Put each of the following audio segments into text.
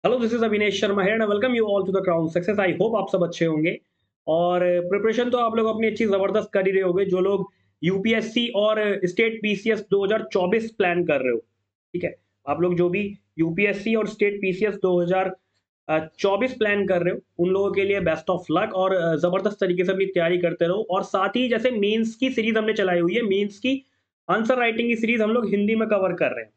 Hello, this is Avinesh Sharma here and welcome you all to the crown success. I hope आप सब अच्छे होंगे। और प्रिपरेशन तो आप लोग अपनी अच्छी ज़बरदस्त कर ही रहे होंगे, जो लोग यूपीएससी और स्टेट पीसीएस 2024 प्लान कर रहे हो। ठीक है, आप लोग जो भी यूपीएससी और स्टेट पीसीएस 2024 प्लान कर रहे हो, उन लोगों के लिए बेस्ट ऑफ लक और ज़बरदस्त तरीके से अपनी तैयारी करते रहो। और साथ ही जैसे मेंस की सीरीज हमने चलाई हुई है, मेंस की आंसर राइटिंग की सीरीज हम लोग हिंदी में कवर कर रहे हैं।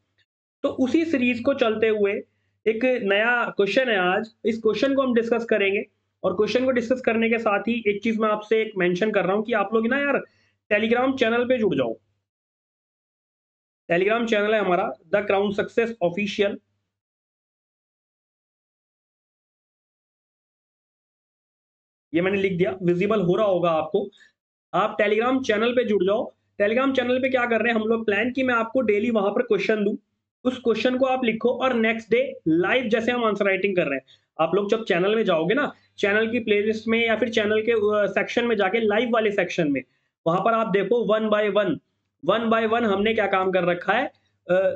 तो उसी सीरीज को चलते हुए एक नया क्वेश्चन है आज। इस क्वेश्चन को हम डिस्कस करेंगे। और क्वेश्चन को डिस्कस करने के साथ ही एक चीज मैं आपसे एक मेंशन कर रहा हूं कि आप लोग ना यार टेलीग्राम चैनल पे जुड़ जाओ। टेलीग्राम चैनल है हमारा द क्राउन सक्सेस ऑफिशियल। ये मैंने लिख दिया, विजिबल हो रहा होगा आपको। आप टेलीग्राम चैनल पे जुड़ जाओ। टेलीग्राम चैनल पे क्या कर रहे हैं हम लोग प्लान कि मैं आपको डेली वहां पर क्वेश्चन दूं। उस क्वेश्चन को आप लिखो और नेक्स्ट डे लाइव जैसे हम आंसर राइटिंग कर रहे हैं। आप लोग जब चैनल में जाओगे ना, चैनल की प्लेलिस्ट में या फिर चैनल के सेक्शन में जाके लाइव वाले सेक्शन में, वहां पर आप देखो वन बाय वन हमने क्या काम कर रखा है।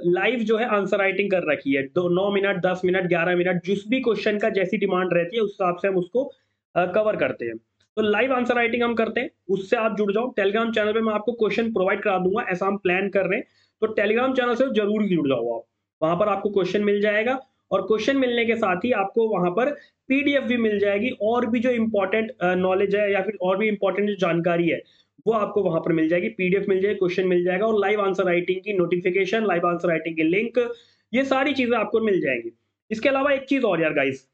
लाइव जो है आंसर राइटिंग कर रखी है, दो 9 मिनट 10 मिनट 11 मिनट जिस भी क्वेश्चन का जैसी डिमांड रहती है उस हिसाब से हम उसको कवर करते हैं। तो लाइव आंसर राइटिंग हम करते हैं, उससे आप जुड़ जाओ। टेलीग्राम चैनल पे मैं आपको क्वेश्चन प्रोवाइड करा दूंगा, ऐसा हम प्लान कर रहे हैं। तो टेलीग्राम चैनल से जरूर जुड़ जाओ आप। वहां पर आपको क्वेश्चन मिल जाएगा। और क्वेश्चन मिलने के साथ ही आपको वहां पर पीडीएफ भी मिल जाएगी, और भी जो इंपॉर्टेंट नॉलेज है या फिर और भी इंपॉर्टेंट जो जानकारी है वो आपको वहां पर मिल जाएगी। पीडीएफ मिल जाएगी, क्वेश्चन मिल जाएगा, और लाइव आंसर राइटिंग की नोटिफिकेशन, लाइव आंसर राइटिंग की लिंक, ये सारी चीजें आपको मिल जाएंगी। इसके अलावा एक चीज और यार गाइस,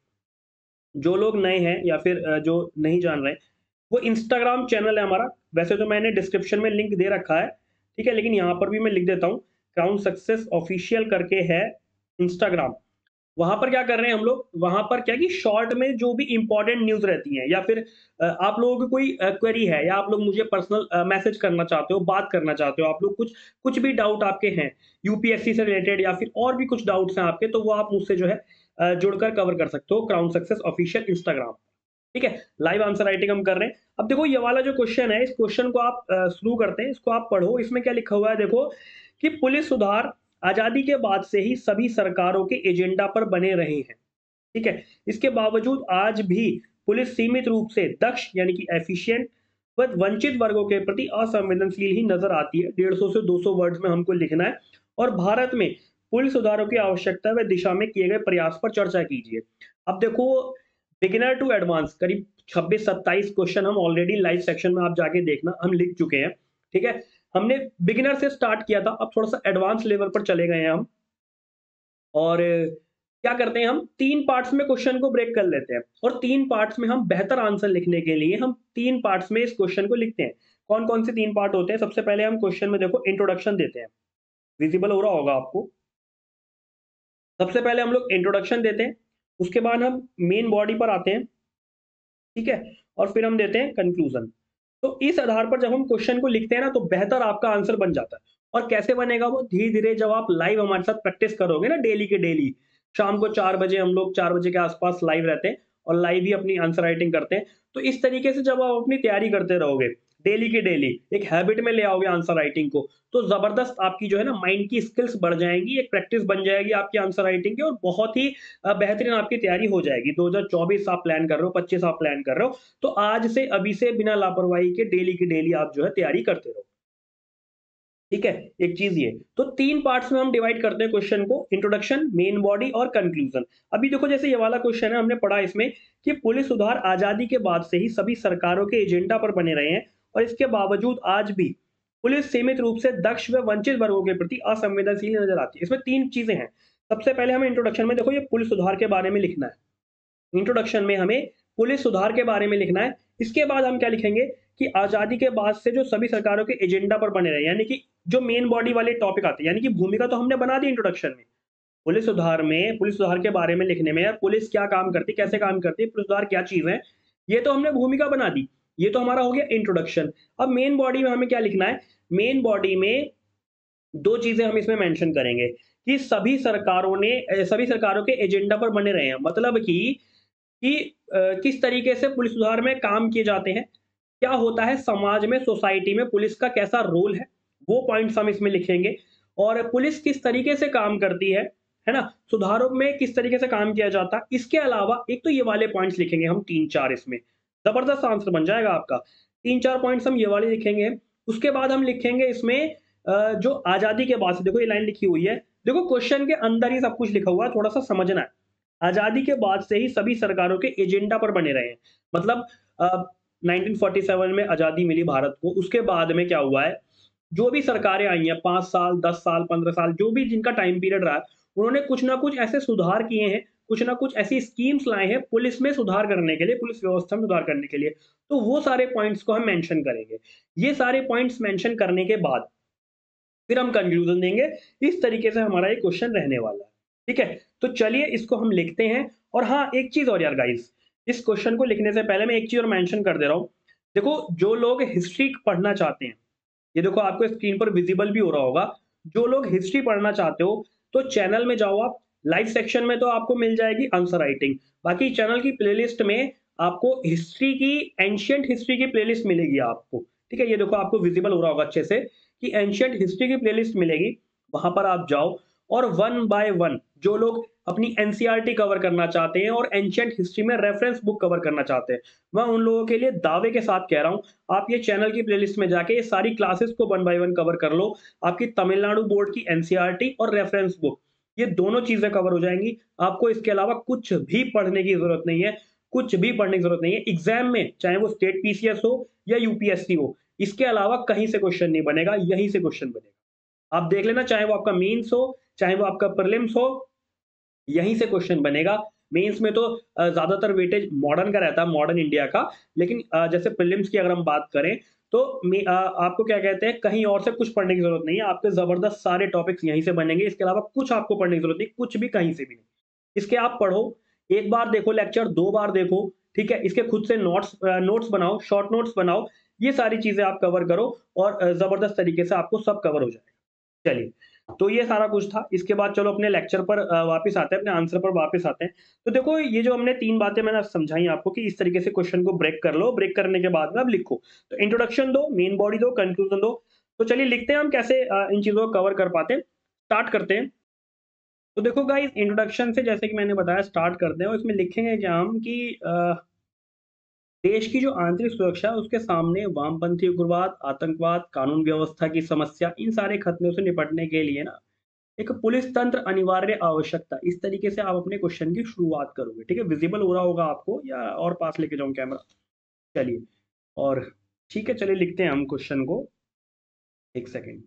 जो लोग नए हैं या फिर जो नहीं जान रहे हैं, वो इंस्टाग्राम चैनल है हमारा। वैसे तो मैंने डिस्क्रिप्शन में लिंक दे रखा है, ठीक है, लेकिन यहाँ पर भी मैं लिख देता हूँ। क्राउन सक्सेस ऑफिशियल करके है इंस्टाग्राम। वहां पर क्या कर रहे हैं हम लोग, वहां पर क्या कि शॉर्ट में जो भी इंपॉर्टेंट न्यूज रहती हैं, या फिर आप लोगों की कोई क्वेरी है, या आप लोग मुझे पर्सनल मैसेज करना चाहते हो, बात करना चाहते हो, आप लोग कुछ कुछ भी डाउट आपके हैं यूपीएससी से रिलेटेड, या फिर और भी कुछ डाउट्स हैं आपके, तो वो आप मुझसे जो है जुड़कर कवर कर सकते हो। क्राउन सक्सेस ऑफिशियल इंस्टाग्राम, ठीक है। लाइव आंसर राइटिंग हम कर रहे हैं। अब देखो ये वाला जो क्वेश्चन है, इस क्वेश्चन को आप शुरू करते हैं, इसको आप पढ़ो। इसमें क्या लिखा हुआ है देखो, कि पुलिस सुधार आजादी के बाद से ही सभी सरकारों के एजेंडा पर बने रहे हैं। ठीक है, इसके बावजूद आज भी पुलिस सीमित रूप से दक्ष यानी कि एफिशिएंट व वंचित वर्गों के प्रति असंवेदनशील ही नजर आती है। 150 से 200 वर्ड्स में हमको लिखना है। और भारत में पुलिस सुधारों की आवश्यकता व दिशा में किए गए प्रयास पर चर्चा कीजिए। अब देखो, बिगिनर टू एडवांस करीब 26-27 क्वेश्चन हम ऑलरेडी लाइव सेक्शन में आप जाके देखना हम लिख चुके हैं। ठीक है, हमने बिगिनर से स्टार्ट किया था, अब थोड़ा सा एडवांस लेवल पर चले गए हैं हम। और क्या करते हैं, हम 3 पार्ट्स में क्वेश्चन को ब्रेक कर लेते हैं, और 3 पार्ट्स में हम बेहतर आंसर लिखने के लिए हम 3 पार्ट्स में इस क्वेश्चन को लिखते हैं। कौन-कौन से 3 पार्ट होते हैं? सबसे पहले हम क्वेश्चन में देखो इंट्रोडक्शन देते हैं। विजिबल हो रहा होगा आपको। सबसे पहले हम लोग इंट्रोडक्शन देते हैं, उसके बाद हम मेन बॉडी पर आते हैं, ठीक है? और फिर हम देते हैं कंक्लूजन। तो इस आधार पर जब हम क्वेश्चन को लिखते हैं ना, तो बेहतर आपका आंसर बन जाता है। और कैसे बनेगा वो? धीरे-धीरे जब आप लाइव हमारे साथ प्रैक्टिस करोगे ना, डेली के डेली, शाम को 4 बजे हम लोग 4 बजे के आस-पास लाइव रहते हैं और लाइव ही अपनी आंसर राइटिंग करते हैं। तो इस तरीके से जब आप अपनी तैयारी करते रहोगे, डेली के डेली, एक हैबिट में ले आओगे आंसर राइटिंग को, तो ज़बरदस्त आपकी जो है ना माइंड की स्किल्स बढ़ जाएँगी, एक प्रैक्टिस बन जाएगी आपकी आंसर राइटिंग की, और बहुत ही बेहतरीन आपकी तैयारी हो जाएगी। 2024 आप प्लान कर रहे हो, 25 आप प्लान कर रहे हो, तो आज से अभी से बिना लापरवाही के डेली की डेली आप जो है तैयारी करते रहो। ठीक है, एक चीज ये तो 3 पार्ट्स में हम डिवाइड करते हैं क्वेश्चन को, इंट्रोडक्शन, मेन बॉडी और कंक्लूजन। अभी देखो जैसे ये वाला क्वेश्चन है, हमने पढ़ा इसमें कि पुलिस सुधार आजादी के बाद से ही सभी सरकारों के एजेंडा पर बने रहे हैं, और इसके बावजूद आज भी पुलिस सीमित रूप से दक्ष व वंचित वर्गों के प्रति असंवेदनशील नजर आती है। इसमें 3 चीजें हैं। सबसे पहले हमें इंट्रोडक्शन में देखो ये पुलिस सुधार के बारे में लिखना है। इंट्रोडक्शन में हमें पुलिस सुधार के बारे में लिखना है। इसके बाद हम क्या लिखेंगे, कि आजादी के बाद से जो सभी सरकारों के एजेंडा पर बने रहे, यानी कि जो मेन बॉडी वाले टॉपिक आते हैं, यानी कि भूमिका तो हमने बना दी इंट्रोडक्शन में। पुलिस सुधार में, पुलिस सुधार के बारे में लिखने में, यार पुलिस क्या काम करती है, कैसे काम करती है, पुलिस सुधार क्या चीज है, ये तो हमने भूमिका बना दी। ये तो हमारा हो गया इंट्रोडक्शन। अब मेन बॉडी में हमें क्या लिखना है? मेन बॉडी में 2 चीजें हम इसमें मेंशन करेंगे, कि सभी सरकारों के एजेंडा पर बने रहे हैं, मतलब कि किस तरीके से पुलिस सुधार में काम किए जाते हैं, क्या होता है समाज में, सोसाइटी में पुलिस का कैसा रोल है, वो पॉइंट्स हम इसमें लिखेंगे। और पुलिस किस तरीके से काम करती है, है ना? सुधारों में किस तरीके से काम किया जाता है। इसके अलावा एक तो ये वाले पॉइंट्स लिखेंगे हम 3-4 इसमें, ज़बरदस्त आंसर बन जाएगा आपका। 3-4 पॉइंट्स हम ये वाले लिखेंगे। उसके बाद हम लिखेंगे इसमें जो आज़ादी के बाद से देखो ये लाइन लिखी हुई है। देखो क्वेश्चन के अंदर ही सब कुछ लिखा हुआ है, थोड़ा-सा समझना है। आज़ादी के बाद से ही सभी सरकारों के एजेंडा पर बने रहे हैं। मतलब अ, 1947 में आज़ादी मिली भारत को, उसके बाद में क्या हुआ है, जो भी सरकारें आई हैं 5 साल, 10 साल, 15 साल जो भी जिनका टाइम पीरियड रहा है, उन्होंने कुछ ना कुछ ऐसे सुधार किए हैं, कुछ ना कुछ ऐसी स्कीम्स लाए हैं पुलिस में सुधार करने के लिए, पुलिस व्यवस्था में सुधार करने के लिए। तो वो सारे पॉइंट्स को हम मेंशन करेंगे। ये सारे पॉइंट्स मेंशन करने के बाद फिर हम कंक्लूजन देंगे। इस तरीके से हमारा ये क्वेश्चन रहने वाला है। ठीक है? तो चलिए इसको हम लिखते हैं। और हाँ, एक चीज़ और यार गाइज़, इस क्वेश्चन को लिखने से पहले मैं एक चीज़ और मेंशन कर दे रहा हूँ। देखो, जो लोग हिस्ट्री पढ़ना चाहते हैं, ये देखो आपको स्क्रीन पर विज़िबल भी हो रहा होगा। जो लोग हिस्ट्री पढ़ना चाहते हो, तो चैनल में जाओ आप, लाइव सेक्शन में तो आपको मिल जाएगी आंसर राइटिंग। बाकी चैनल की प्लेलिस्ट में आपको हिस्ट्री की एंशिएंट हिस्ट्री की प्लेलिस्ट मिलेगी आपको। ठीक है? ये देखो आपको विज़िबल हो रहा होगा अच्छे से कि एंशिएंट हिस्ट्री की प्लेलिस्ट मिलेगी। वहाँ पर आप जाओ और वन बाय वन जो लोग अपनी एनसीईआरटी कवर करना चाहते हैं और एंशिएंट हिस्ट्री में रेफरेंस बुक कवर करना चाहते हैं, मैं उन लोगों के लिए दावे के साथ कह रहा हूँ, आप ये चैनल की प्लेलिस्ट में जाके ये सारी क्लासेस को वन बाय वन कवर कर लो। आपकी तमिलनाडु बोर्ड की एनसीईआरटी और रेफरेंस बुक, ये दोनों चीज़ें कवर हो जाएँगी। आपको इसके अलावा कुछ भी पढ़ने की ज़रूरत नहीं है, कुछ भी पढ़ने की ज़रूरत नहीं है। एग्ज़ाम में चाहे वो स्टेट पीसीएस हो या यूपीएससी हो, इसके अलावा कहीं से क्वेश्चन नहीं बनेगा, यहीं से क्वेश्चन बनेगा। आप देख लेना, चाहे वो आपका मेंस हो, चाहे वो आपका प्रीलिम्स हो, यहीं से क्वेश्चन बनेगा। मेंस में तो ज़्यादातर वेटेज मॉडर्न का रहता है, मॉडर्न इंडिया का। लेकिन जैसे प्रीलिम्स की अगर हम बात करें, तो आपको क्या कहते हैं, कहीं और से कुछ पढ़ने की ज़रूरत नहीं है। आपके ज़बरदस्त सारे टॉपिक्स यहीं से बनेंगे। इसके अलावा कुछ आपको पढ़ने की ज़रूरत नहीं, कुछ भी कहीं से भी नहीं। इसके आप पढ़ो, 1 बार देखो लेक्चर, 2 बार देखो, ठीक है? इसके खुद से नोट्स बनाओ, शॉर्ट नोट्स बनाओ। ये सारी चीज़ें आप कवर करो और ज़बरदस्त तरीके से आपको सब कवर हो जाएगा। चलिए, तो ये सारा कुछ था। इसके बाद चलो अपने लेक्चर पर वापस आते हैं, अपने आंसर पर वापस आते हैं। तो देखो, ये जो हमने 3 बातें मैंने समझाई आपको कि इस तरीके से क्वेश्चन को ब्रेक कर लो, ब्रेक करने के बाद में अब लिखो। तो इंट्रोडक्शन दो, मेन बॉडी दो, कंक्लूजन दो। तो चलिए लिखते हैं हम कैसे इन चीज़ों को कवर कर पाते हैं। स्टार्ट करते हैं। तो देखो गाइस, इंट्रोडक्शन से जैसे कि मैंने बताया स्टार्ट करते हैं और इसमें लिखेंगे क्या हम कि देश की जो आंतरिक सुरक्षा है उसके सामने वामपंथी उग्रवाद, आतंकवाद, कानून व्यवस्था की समस्या, इन सारे खतरों से निपटने के लिए ना एक पुलिस तंत्र अनिवार्य आवश्यकता। इस तरीके से आप अपने क्वेश्चन की शुरुआत करोगे। ठीक है? विजिबल हो रहा होगा आपको, या और पास लेके जाऊँ कैमरा? चलिए, और ठीक है, चलिए लिखते हैं हम क्वेश्चन को। 1 सेकंड।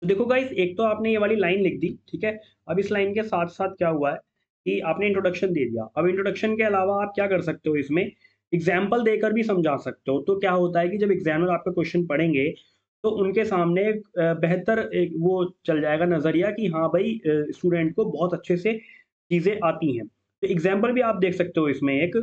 तो देखो गाइस, एक तो आपने ये वाली लाइन लिख दी, ठीक है? अब इस लाइन के साथ-साथ क्या हुआ है कि आपने इंट्रोडक्शन दे दिया। अब इंट्रोडक्शन के अलावा आप क्या कर सकते हो इसमें, एग्ज़ाम्पल देकर भी समझा सकते हो। तो क्या होता है कि जब एग्ज़ामिनर आपका क्वेश्चन पढ़ेंगे, तो उनके सामने बेहतर एक वो चल जाएगा नज़रिया कि हाँ भाई, स्टूडेंट को बहुत अच्छे से चीज़ें आती हैं। तो एग्ज़ाम्पल भी आप देख सकते हो इसमें एक।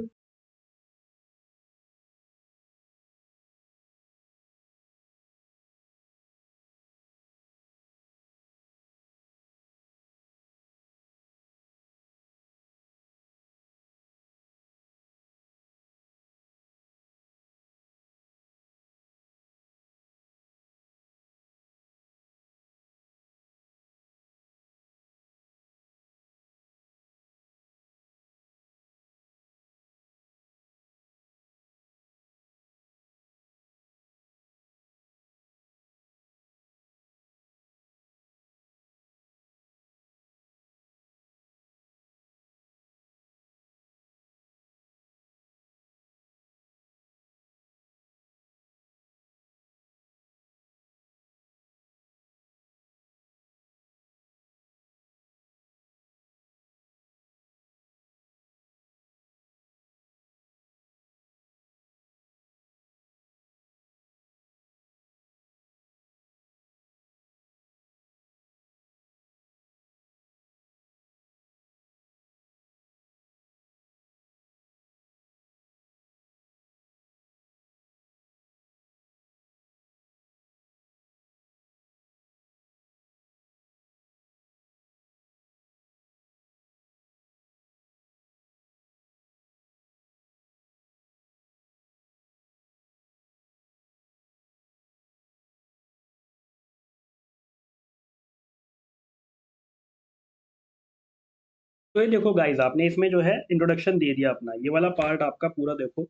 तो ये देखो गाइस, आपने इसमें जो है इंट्रोडक्शन दे दिया अपना, ये वाला पार्ट आपका पूरा देखो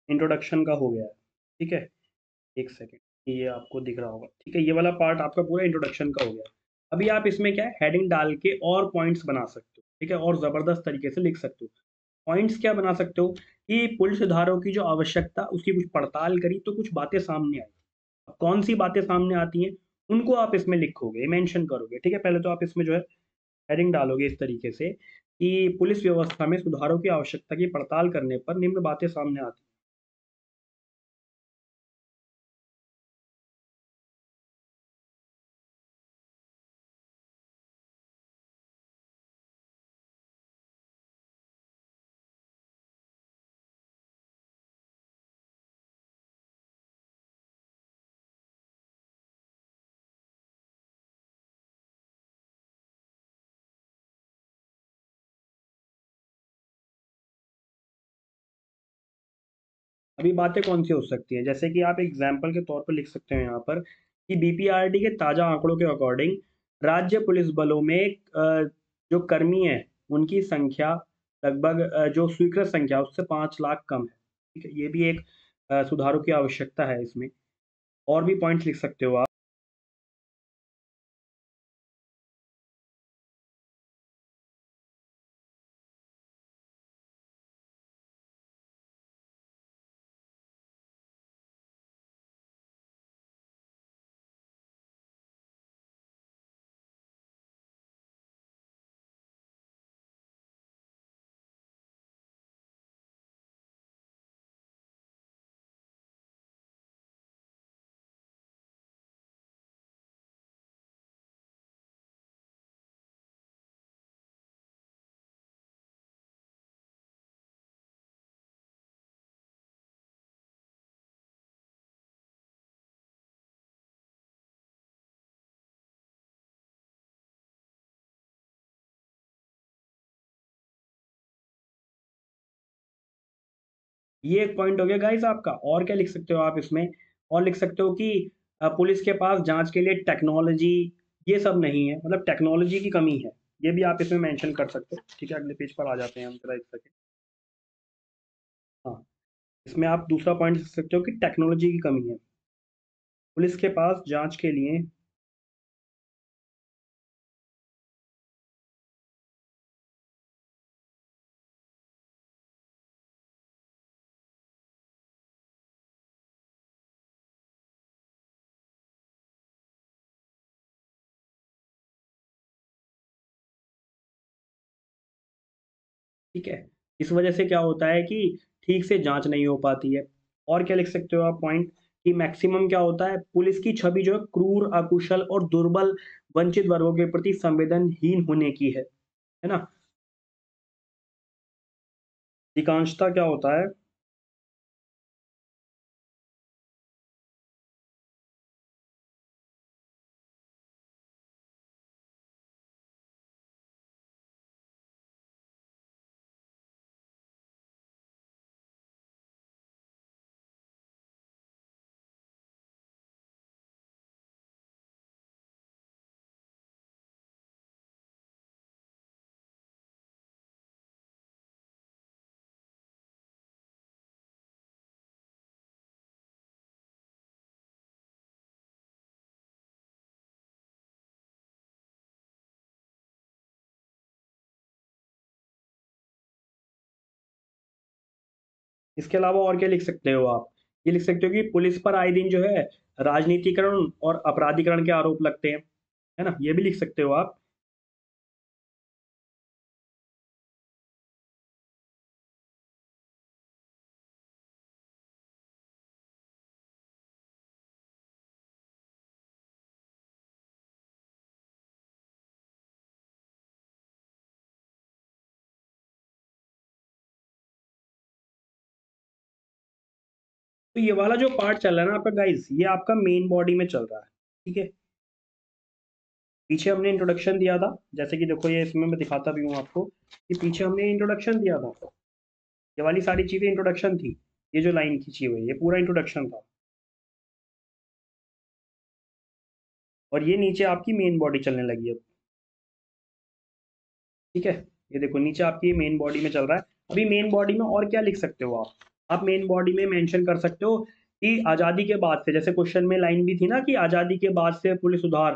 इंट्रोडक्शन का हो गया है। ठीक है, एक सेकेंड, ये आपको दिख रहा होगा। ठीक है, ये वाला पार्ट आपका पूरा इंट्रोडक्शन का हो गया। अभी आप इसमें क्या है, हेडिंग डाल के और पॉइंट्स बना सकते हो। ठीक है, और ज़बरदस्त तरीके से लिख सकते हो। पॉइंट्स क्या बना सकते हो कि पुलिस सुधारों की जो आवश्यकता, उसकी कुछ पड़ताल करी तो कुछ बातें सामने आई। अब कौन सी बातें सामने आती हैं, उनको आप इसमें लिखोगे, मेंशन करोगे। ठीक है, पहले तो आप इसमें जो है हेडिंग डालोगे इस तरीके से कि पुलिस व्यवस्था में सुधारों की आवश्यकता की पड़ताल करने पर निम्न बातें सामने आती हैं। अभी बातें कौन सी हो सकती हैं, जैसे कि आप एग्जाम्पल के तौर पर लिख सकते हो यहाँ पर कि बीपीआरडी के ताज़ा आंकड़ों के अकॉर्डिंग राज्य पुलिस बलों में जो कर्मी हैं, उनकी संख्या लगभग जो स्वीकृत संख्या उससे 5 लाख कम है। ठीक है, ये भी एक सुधारों की आवश्यकता है इसमें। और भी पॉइंट्स लिख सकते हो आप। ये एक पॉइंट हो गया गाइस आपका। और क्या लिख सकते हो आप इसमें, और लिख सकते हो कि पुलिस के पास जांच के लिए टेक्नोलॉजी ये सब नहीं है, मतलब टेक्नोलॉजी की कमी है। ये भी आप इसमें मेंशन कर सकते हो। ठीक है, अगले पेज पर आ जाते हैं हम, जरा एक सेकंड। हाँ, इसमें आप दूसरा पॉइंट लिख सकते हो कि टेक्नोलॉजी की कमी है पुलिस के पास जांच के लिए। ठीक है, इस वजह से क्या होता है कि ठीक से जांच नहीं हो पाती है। और क्या लिख सकते हो आप पॉइंट कि मैक्सिमम क्या होता है, पुलिस की छवि जो है क्रूर, अकुशल और दुर्बल वंचित वर्गों के प्रति संवेदनहीन होने की है ना? अधिकांशतः क्या होता है, इसके अलावा और क्या लिख सकते हो आप? ये लिख सकते हो कि पुलिस पर आए दिन जो है राजनीतिकरण और अपराधीकरण के आरोप लगते हैं, है ना? ये भी लिख सकते हो आप। तो ये वाला जो पार्ट चल रहा है ना आपका गाइस, ये आपका मेन बॉडी में चल रहा है, ठीक है? पीछे हमने इंट्रोडक्शन दिया था, जैसे कि देखो ये इसमें मैं दिखाता भी हूँ आपको कि पीछे हमने इंट्रोडक्शन दिया था। ये वाली सारी चीज़ें इंट्रोडक्शन थी। ये जो लाइन खींची हुई है, ये पूरा इंट्रोडक्शन था। और ये नीचे आपकी मेन बॉडी चलने लगी अब, ठीक है? ये देखो नीचे आपकी मेन बॉडी में चल रहा है। अभी मेन बॉडी में और क्या लिख सकते हो आप? आप मेन बॉडी में मेंशन कर सकते हो कि आज़ादी के बाद से, जैसे क्वेश्चन में लाइन भी थी ना कि आज़ादी के बाद से पुलिस सुधार,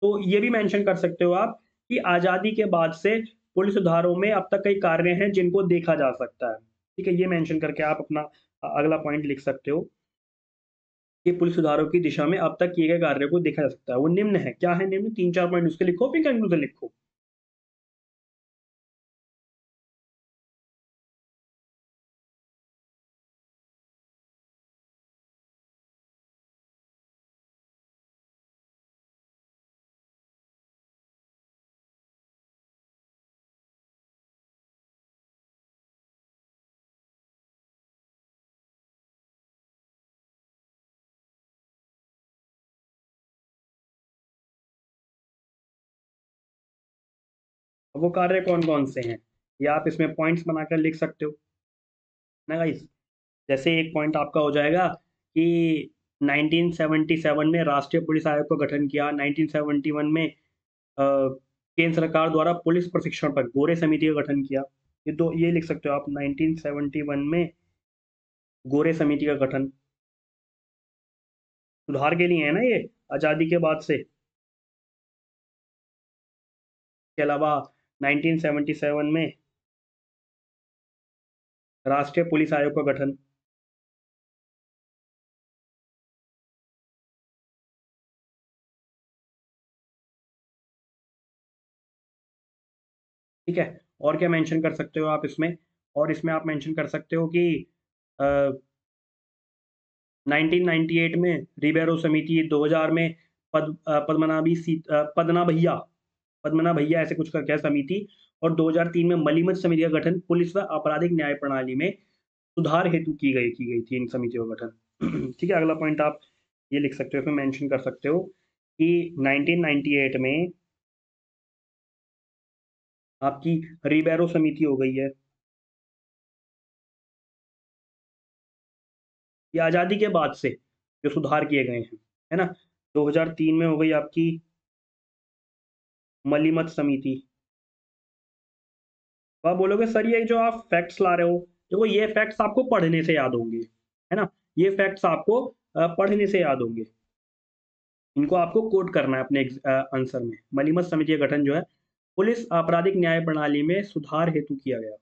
तो ये भी मेंशन कर सकते हो आप कि आज़ादी के बाद से पुलिस सुधारों में अब तक कई कार्य हैं जिनको देखा जा सकता है। ठीक है? ये मेंशन करके आप अपना अगला पॉइंट लिख सकते हो कि पुलिस सुधारों की दिशा में अब तक किए गए कार्यों को देखा जा सकता है। वो निम्न है। क्या है निम्न? 3-4 पॉइंट उसके लिखो, फिर कंक्लूजन लिखो। अब वो कार्य कौन-कौन से हैं? ये आप इसमें पॉइंट्स बनाकर लिख सकते हो, ना गाइस? जैसे एक पॉइंट आपका हो जाएगा कि 1977 में राष्ट्रीय पुलिस आयोग का गठन किया, 1971 में केंद्र सरकार द्वारा पुलिस प्रशिक्षण पर गोरे समिति का गठन किया। ये लिख सकते हो आप 1971 में गोरे समिति का गठन, सुधार के लिए है ना ये, आज़ादी के बाद से। के अलावा 1977 में राष्ट्रीय पुलिस आयोग का गठन, ठीक है? और क्या मेंशन कर सकते हो आप इसमें? और इसमें आप मेंशन कर सकते हो कि अ, 1998 में रिबेरो समिति, 2000 में पद्मना भैया ऐसे कुछ करके है समिति, और 2003 में मलीमत समिति का गठन पुलिस व आपराधिक न्याय प्रणाली में सुधार हेतु की गई थी इन समितियों का गठन। ठीक है? अगला पॉइंट आप ये लिख सकते हो, इसमें मेंशन कर सकते हो कि 1998 में आपकी रिबेरो समिति हो गई है। ये आज़ादी के बाद से जो सुधार किए गए हैं, है ना? 2003 में हो गई आपकी मलीमत समिति। तो आप बोलोगे सर ये जो आप फैक्ट्स ला रहे हो, देखो ये फैक्ट्स आपको पढ़ने से याद होंगे, है ना? ये फैक्ट्स आपको पढ़ने से याद होंगे। इनको आपको कोट करना है अपने आंसर में। मलीमत समिति का गठन जो है पुलिस आपराधिक न्याय प्रणाली में सुधार हेतु किया गया।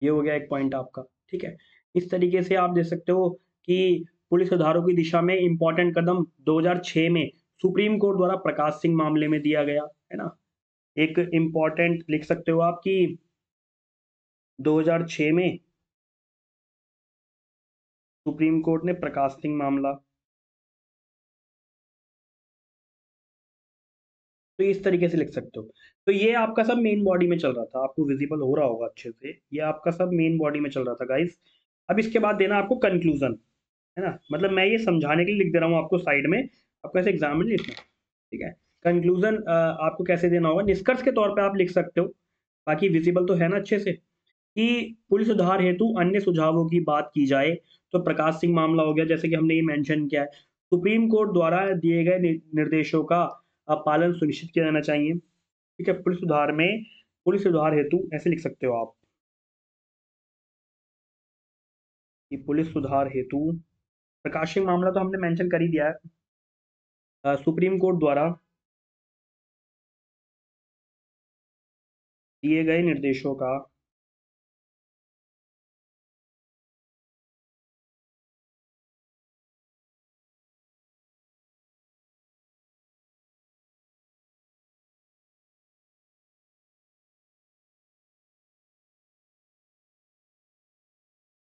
ये हो गया एक पॉइंट आपका, ठीक है। इस तरीके से आप देख सकते हो कि पुलिस सुधारों की दिशा में इम्पोर्टेंट कदम 2006 में सुप्रीम कोर्ट द्वारा प्रकाश सिंह मामले में दिया गया, है ना? एक इम्पोर्टेंट लिख सकते हो आप कि 2006 में सुप्रीम कोर्ट ने प्रकाश सिंह मामला, तो इस तरीके से लिख सकते हो। तो ये आपका सब मेन बॉडी में चल रहा था, आपको विजिबल हो रहा होगा अच्छे से। ये आपका सब मेन बॉडी में चल रहा था गाइस। अब इसके बाद देना आपको कंक्लूजन, है ना? मतलब मैं ये समझाने के लिए लिख दे रहा हूँ आपको साइड में, आपको ऐसे एग्जाम में नहीं लिखना, ठीक है? कंक्लूजन आपको कैसे देना होगा, निष्कर्ष के तौर पे आप लिख सकते हो, बाकी विजिबल तो है ना अच्छे से, कि पुलिस सुधार हेतु अन्य सुझावों की बात की जाए तो प्रकाश सिंह मामला हो गया, जैसे कि हमने ये मेंशन किया है। सुप्रीम कोर्ट द्वारा दिए गए निर्देशों का पालन सुनिश्चित किया जाना चाहिए, ठीक है? पुलिस सुधार हेतु ऐसे लिख सकते हो आप कि पुलिस सुधार हेतु प्रकाश सिंह मामला तो हमने मेंशन कर ही दिया है। सुप्रीम कोर्ट द्वारा दिए गए निर्देशों का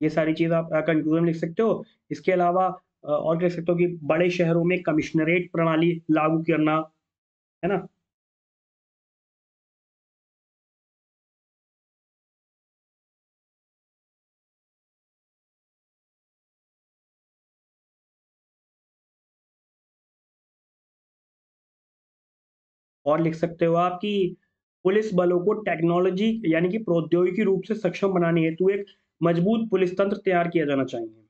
ये सारी चीज़ आप कंक्लूजन लिख सकते हो। इसके अलावा और लिख सकते हो कि बड़े शहरों में कमिश्नरेट प्रणाली लागू करना, है ना? और लिख सकते हो आप कि पुलिस बलों को टेक्नोलॉजी यानी कि प्रौद्योगिकी रूप से सक्षम बनाने हेतु एक मजबूत पुलिस तंत्र तैयार किया जाना चाहिए।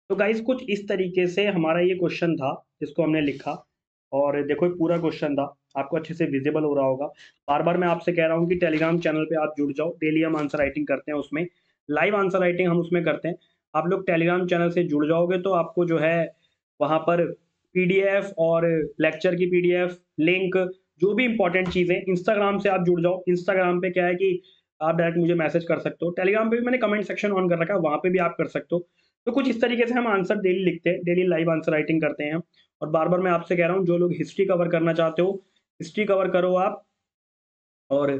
तो गाइस कुछ इस तरीके से हमारा ये क्वेश्चन था, जिसको हमने लिखा। और देखो ये पूरा क्वेश्चन था, आपको अच्छे से विजिबल हो रहा होगा। बार-बार मैं आपसे कह रहा हूँ कि टेलीग्राम चैनल पे आप जुड़ जाओ, डेली हम आंसर राइटिंग करते हैं उसमें, लाइव आंसर राइटिंग हम उसमें करते हैं। आप लोग टेलीग्राम चैनल से जुड़ जाओगे तो आपको जो है वहाँ पर पीडीएफ और लेक्चर की पीडीएफ, लिंक, जो भी इम्पोर्टेंट चीज़ें, इंस्टाग्राम से आप जुड़ जाओ। इंस्टाग्राम पे क्या है कि आप डायरेक्ट मुझे मैसेज कर सकते हो। टेलीग्राम पे भी मैंने कमेंट सेक्शन ऑन कर रखा है, वहाँ पे भी आप कर सकते हो। तो कुछ इस तरीके से हम आंसर डेली लिखते हैं, डेली लाइव आंसर राइटिंग करते हैं। और बार-बार मैं आपसे कह रहा हूँ, जो लोग हिस्ट्री कवर करना चाहते हो, हिस्ट्री कवर करो आप। और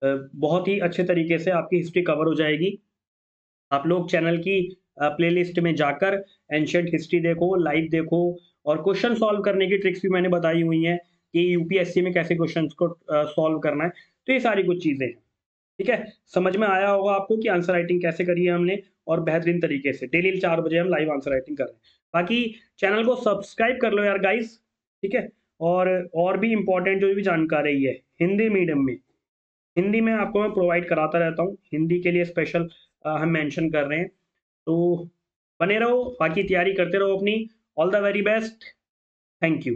बहुत ही अच्छे तरीके से आपकी हिस्ट्री कवर हो जाएगी। आप लोग चैनल की प्लेलिस्ट में जाकर एंशिएंट हिस्ट्री देखो, लाइव देखो, और क्वेश्चन सॉल्व करने की ट्रिक्स भी मैंने बताई हुई हैं कि यूपीएससी में कैसे क्वेश्चंस को सॉल्व करना है। तो ये सारी कुछ चीज़ें हैं, ठीक है? समझ में आया होगा आपको कि आंसर राइटिंग कैसे करी है हमने, और बेहतरीन तरीके से। डेली 4 बजे हम लाइव आंसर राइटिंग कर रहे हैं। बाकी चैनल को सब्सक्राइब कर लो यार गाइज़, ठीक है? और भी इम्पोर्टेंट जो भी जानकारी है, हिंदी मीडियम में, हिंदी में आपको मैं प्रोवाइड कराता रहता हूँ। हिंदी के लिए स्पेशल हम मेंशन कर रहे हैं। तो बने रहो, बाकी तैयारी करते रहो अपनी। All the very best. Thank you.